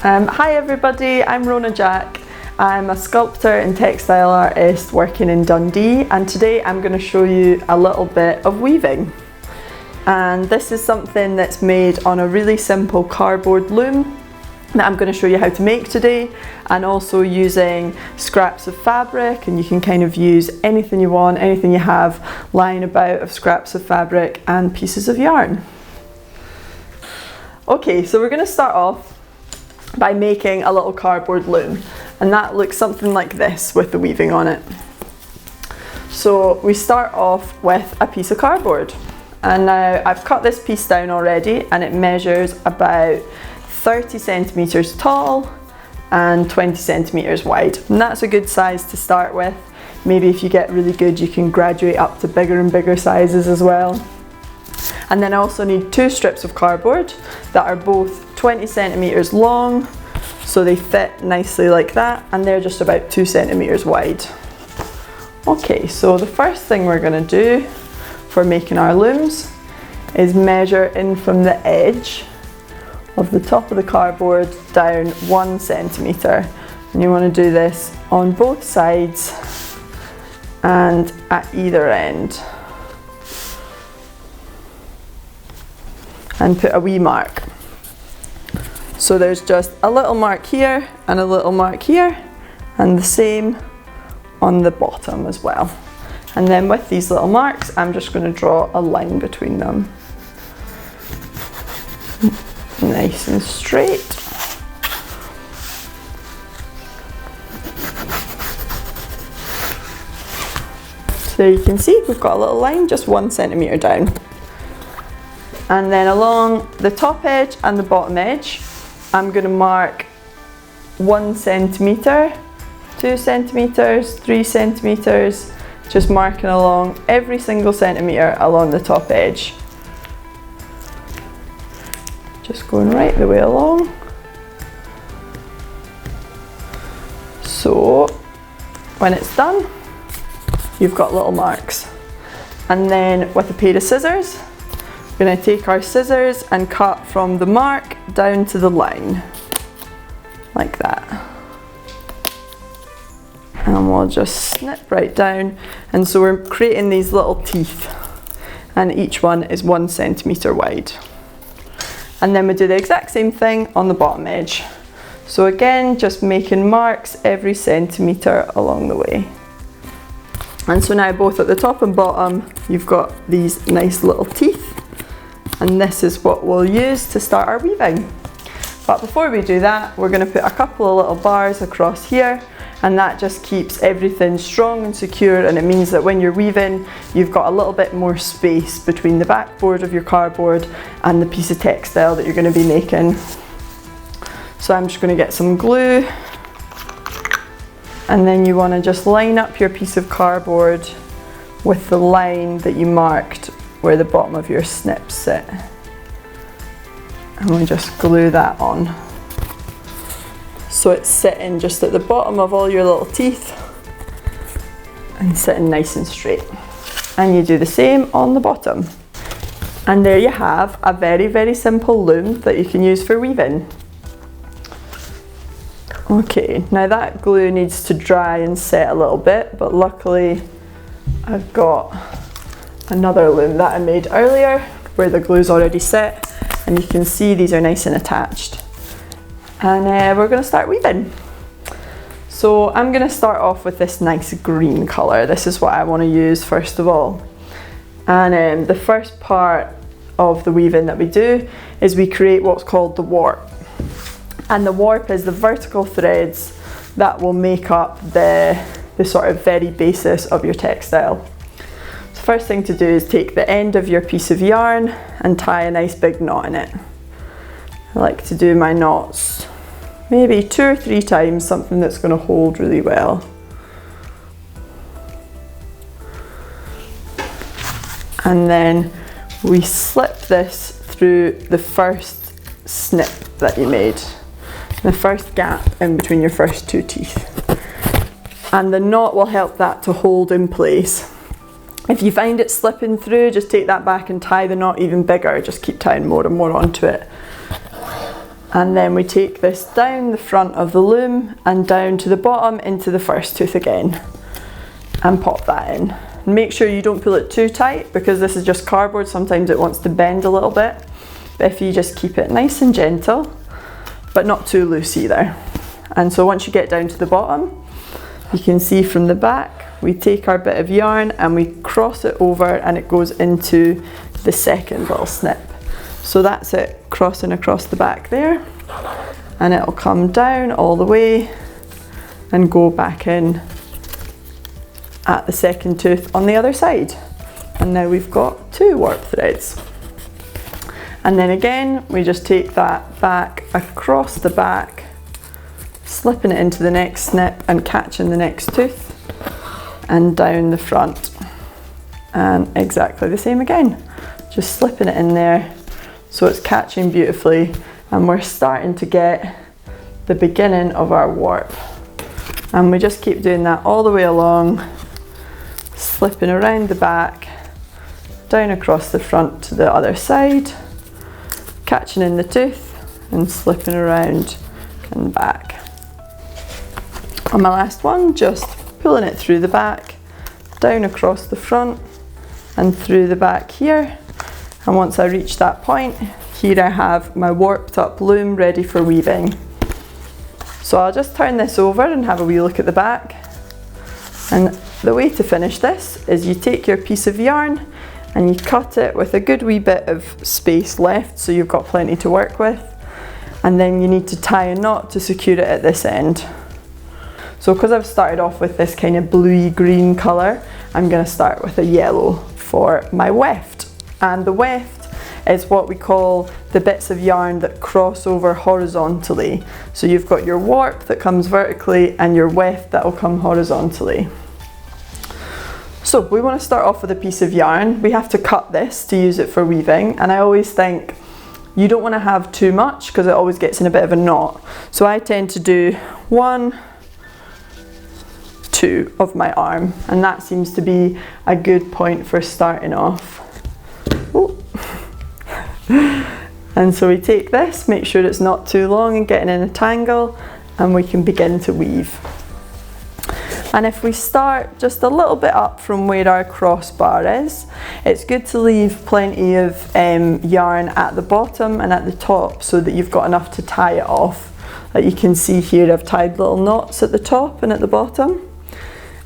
Hi everybody, I'm Rona Jack. I'm a sculptor and textile artist working in Dundee, and today I'm going to show you a little bit of weaving. And this is something that's made on a really simple cardboard loom that I'm going to show you how to make today, and also using scraps of fabric, and you can kind of use anything you want, anything you have lying about of scraps of fabric and pieces of yarn. Okay, so we're going to start off by making a little cardboard loom, and that looks something like this with the weaving on it. So we start off with a piece of cardboard, and now I've cut this piece down already, and it measures about 30 centimeters tall and 20 centimeters wide, and that's a good size to start with. Maybe if you get really good, you can graduate up to bigger and bigger sizes as well. And then I also need two strips of cardboard that are both 20 centimeters long, so they fit nicely like that, and they're just about 2 centimeters wide. Okay, so the first thing we're going to do for making our looms is measure in from the edge of the top of the cardboard down 1 centimeter, and you want to do this on both sides and at either end, and put a wee mark. So there's just a little mark here and a little mark here, and the same on the bottom as well. And then with these little marks, I'm just going to draw a line between them. Nice and straight. So you can see we've got a little line just 1 centimeter down. And then along the top edge and the bottom edge, I'm going to mark 1 centimeter, 2 centimeters, 3 centimeters, just marking along every single centimeter along the top edge. Just going right the way along. So when it's done, you've got little marks. And then with a pair of scissors, we're going to take our scissors and cut from the mark down to the line, like that. And we'll just snip right down, and so we're creating these little teeth, and each one is 1 centimeter wide. And then we do the exact same thing on the bottom edge. So again, just making marks every centimeter along the way. And so now both at the top and bottom, you've got these nice little teeth. And this is what we'll use to start our weaving. But before we do that, we're going to put a couple of little bars across here, and that just keeps everything strong and secure, and it means that when you're weaving, you've got a little bit more space between the backboard of your cardboard and the piece of textile that you're going to be making. So I'm just going to get some glue, and then you want to just line up your piece of cardboard with the line that you marked where the bottom of your snips sit, and we just glue that on so it's sitting just at the bottom of all your little teeth and sitting nice and straight. And you do the same on the bottom, and there you have a very simple loom that you can use for weaving. Okay, now that glue needs to dry and set a little bit, but luckily I've got another loom that I made earlier where the glue's already set, and you can see these are nice and attached. And we're going to start weaving. So I'm going to start off with this nice green colour. This is what I want to use first of all. And the first part of the weaving that we do is we create what's called the warp. And the warp is the vertical threads that will make up the sort of very basis of your textile. First thing to do is take the end of your piece of yarn and tie a nice big knot in it. I like to do my knots maybe 2 or 3 times, something that's going to hold really well. And then we slip this through the first snip that you made, the first gap in between your first 2 teeth. And the knot will help that to hold in place. If you find it slipping through, just take that back and tie the knot even bigger. Just keep tying more and more onto it. And then we take this down the front of the loom and down to the bottom into the first tooth again and pop that in. Make sure you don't pull it too tight because this is just cardboard, sometimes it wants to bend a little bit. But if you just keep it nice and gentle, but not too loose either. And so once you get down to the bottom, you can see from the back, we take our bit of yarn and we cross it over and it goes into the second little snip. So that's it crossing across the back there, and it'll come down all the way and go back in at the second tooth on the other side. And now we've got 2 warp threads. And then again, we just take that back across the back, slipping it into the next snip and catching the next tooth, and down the front. And exactly the same again, just slipping it in there so it's catching beautifully, and we're starting to get the beginning of our warp. And we just keep doing that all the way along, slipping around the back, down across the front to the other side, catching in the tooth and slipping around and back. On my last one, just pulling it through the back, down across the front and through the back here. And once I reach that point, here I have my warped up loom ready for weaving. So I'll just turn this over and have a wee look at the back. And the way to finish this is you take your piece of yarn and you cut it with a good wee bit of space left so you've got plenty to work with. And then you need to tie a knot to secure it at this end. So because I've started off with this kind of bluey green colour, I'm going to start with a yellow for my weft. And the weft is what we call the bits of yarn that cross over horizontally. So you've got your warp that comes vertically and your weft that will come horizontally. So we want to start off with a piece of yarn. We have to cut this to use it for weaving, and I always think you don't want to have too much because it always gets in a bit of a knot. So I tend to do 1, 2 of my arm, and that seems to be a good point for starting off. Oh. And so we take this, make sure it's not too long and getting in a tangle, and we can begin to weave. And if we start just a little bit up from where our crossbar is, it's good to leave plenty of yarn at the bottom and at the top so that you've got enough to tie it off. Like you can see here, I've tied little knots at the top and at the bottom.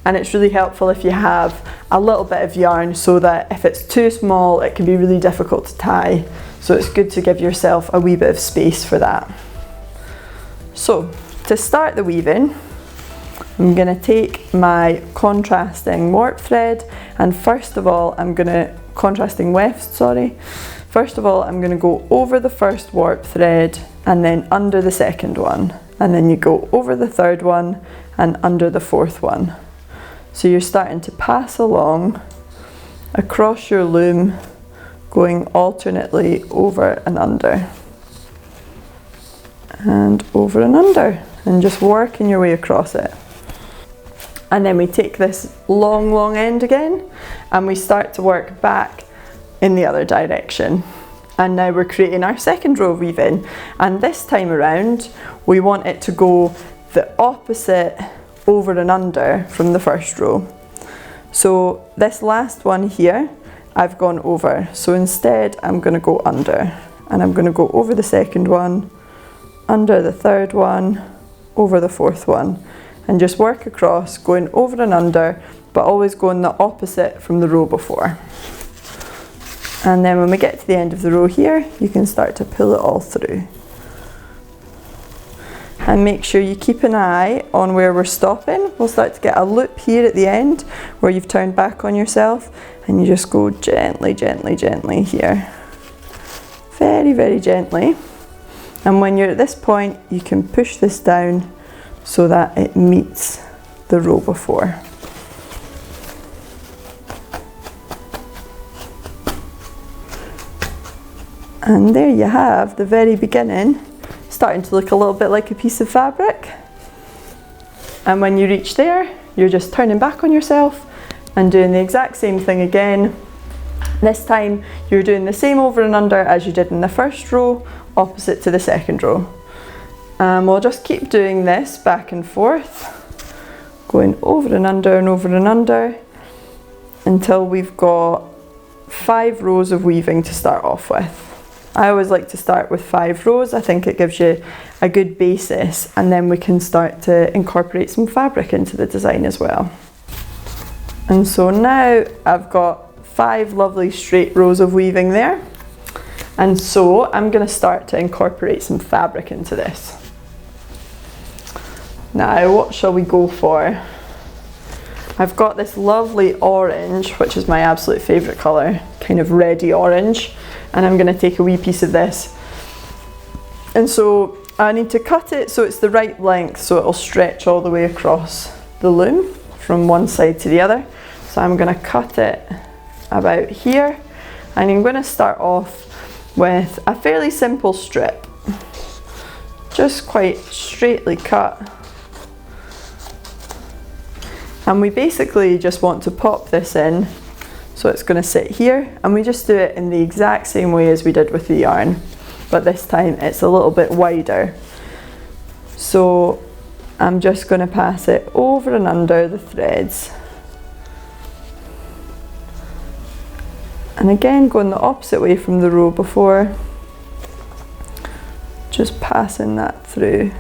And it's really helpful if you have a little bit of yarn so that if it's too small, it can be really difficult to tie. So it's good to give yourself a wee bit of space for that. So to start the weaving, I'm going to take my contrasting warp thread, and first of all contrasting weft, sorry. First of all, I'm going to go over the first warp thread and then under the second one, and then you go over the third one and under the fourth one. So you're starting to pass along across your loom, going alternately over and under, and over and under, and just working your way across it. And then we take this long end again and we start to work back in the other direction. And now we're creating our second row of weaving, and this time around we want it to go the opposite over and under from the first row. So this last one here I've gone over, so instead I'm going to go under, and I'm going to go over the second one, under the third one, over the fourth one, and just work across, going over and under, but always going the opposite from the row before. And then when we get to the end of the row here, you can start to pull it all through. And make sure you keep an eye on where we're stopping. We'll start to get a loop here at the end where you've turned back on yourself, and you just go gently, gently, gently here. Very, very gently. And when you're at this point, you can push this down so that it meets the row before. And there you have the very beginning, starting to look a little bit like a piece of fabric. And when you reach there, you're just turning back on yourself and doing the exact same thing again. This time you're doing the same over and under as you did in the first row, opposite to the second row. And we'll just keep doing this back and forth, going over and under and over and under until we've got 5 rows of weaving to start off with. I always like to start with 5 rows. I think it gives you a good basis, and then we can start to incorporate some fabric into the design as well. And so now I've got 5 lovely straight rows of weaving there. And so I'm going to start to incorporate some fabric into this. Now, what shall we go for? I've got this lovely orange, which is my absolute favourite colour, kind of reddy orange, and I'm going to take a wee piece of this. And so I need to cut it so it's the right length, so it'll stretch all the way across the loom from one side to the other. So I'm going to cut it about here, and I'm going to start off with a fairly simple strip, just quite straightly cut. And we basically just want to pop this in, so it's going to sit here, and we just do it in the exact same way as we did with the yarn, but this time it's a little bit wider. So I'm just going to pass it over and under the threads. And again, going the opposite way from the row before, just passing that through.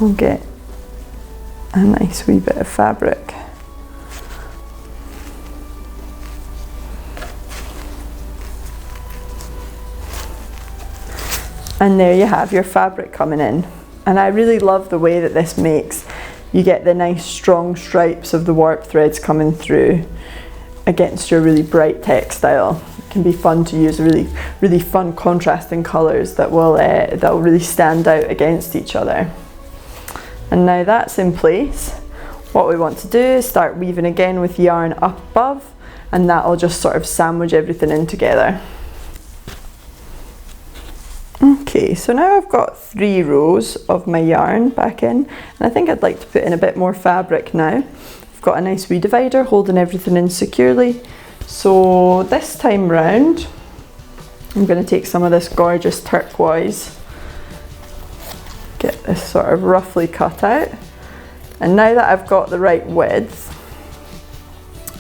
We'll get a nice wee bit of fabric. And there you have your fabric coming in. And I really love the way that this makes. You get the nice strong stripes of the warp threads coming through against your really bright textile. It can be fun to use really fun contrasting colours that will really stand out against each other. And now that's in place, what we want to do is start weaving again with yarn up above, and that'll just sort of sandwich everything in together. Okay, so now I've got 3 rows of my yarn back in, and I think I'd like to put in a bit more fabric now. I've got a nice wee divider holding everything in securely. So this time round, I'm going to take some of this gorgeous turquoise, get this sort of roughly cut out, and now that I've got the right width,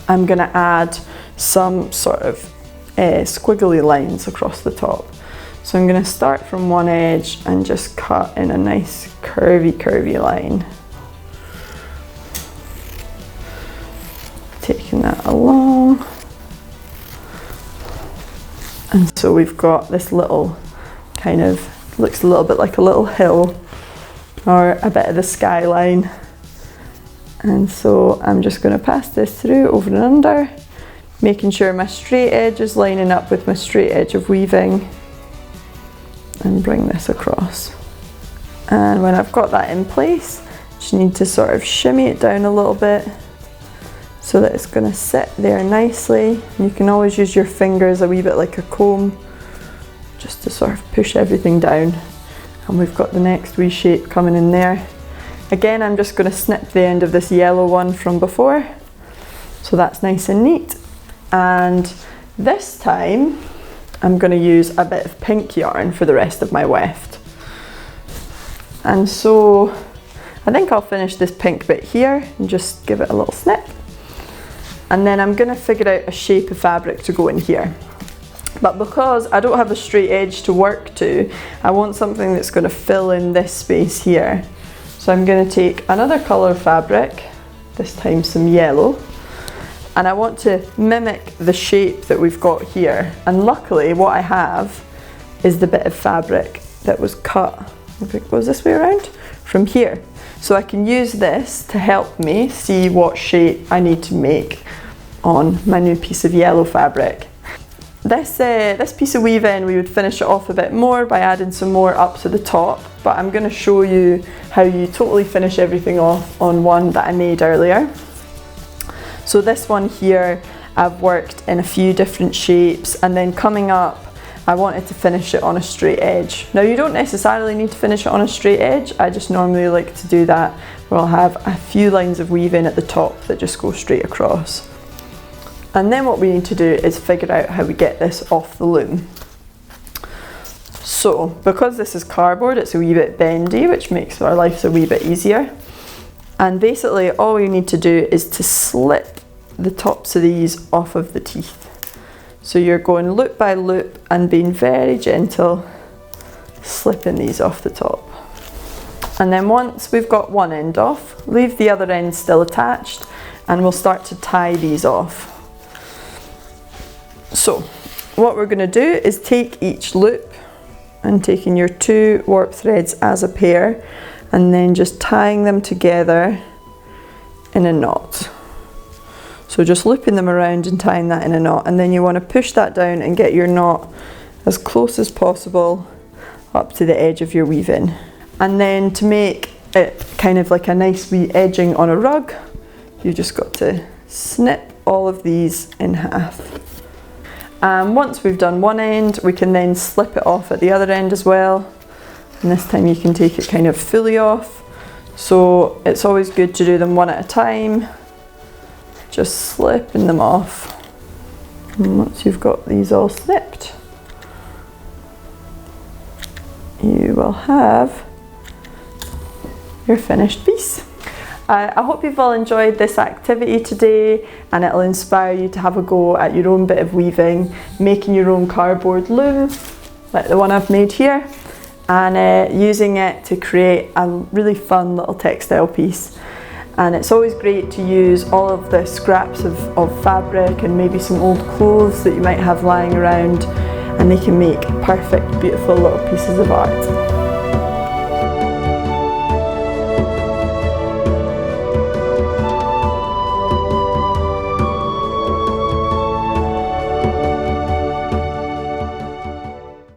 I'm going to add some sort of squiggly lines across the top. So I'm going to start from one edge and just cut in a nice curvy line, taking that along. And so we've got this little kind of, looks a little bit like a little hill or a bit of the skyline. And so I'm just going to pass this through over and under, making sure my straight edge is lining up with my straight edge of weaving, and bring this across. And when I've got that in place, just need to sort of shimmy it down a little bit so that it's going to sit there nicely. You can always use your fingers a wee bit like a comb just to sort of push everything down. And we've got the next wee shape coming in there. Again, I'm just going to snip the end of this yellow one from before, so that's nice and neat. And this time I'm going to use a bit of pink yarn for the rest of my weft. And so I think I'll finish this pink bit here and just give it a little snip. And then I'm going to figure out a shape of fabric to go in here. But because I don't have a straight edge to work to, I want something that's going to fill in this space here. So I'm going to take another colour of fabric, this time some yellow, and I want to mimic the shape that we've got here. And luckily what I have is the bit of fabric that was cut, I think it goes this way around, from here. So I can use this to help me see what shape I need to make on my new piece of yellow fabric. This piece of weave-in, we would finish it off a bit more by adding some more up to the top, but I'm going to show you how you totally finish everything off on one that I made earlier. So this one here, I've worked in a few different shapes, and then coming up, I wanted to finish it on a straight edge. Now you don't necessarily need to finish it on a straight edge, I just normally like to do that where I'll have a few lines of weave-in at the top that just go straight across. And then what we need to do is figure out how we get this off the loom. So, because this is cardboard, it's a wee bit bendy, which makes our life a wee bit easier. And basically all you need to do is to slip the tops of these off of the teeth. So you're going loop by loop and being very gentle, slipping these off the top. And then once we've got one end off, leave the other end still attached, and we'll start to tie these off. So what we're going to do is take each loop and taking your 2 warp threads as a pair and then just tying them together in a knot. So just looping them around and tying that in a knot, and then you want to push that down and get your knot as close as possible up to the edge of your weaving. And then to make it kind of like a nice wee edging on a rug, you just got to snip all of these in half. And once we've done one end, we can then slip it off at the other end as well. And this time you can take it kind of fully off. So it's always good to do them one at a time, just slipping them off. And once you've got these all snipped, you will have your finished piece. I hope you've all enjoyed this activity today, and it'll inspire you to have a go at your own bit of weaving, making your own cardboard loom like the one I've made here, and using it to create a really fun little textile piece. And it's always great to use all of the scraps of fabric and maybe some old clothes that you might have lying around, and they can make perfect, beautiful little pieces of art.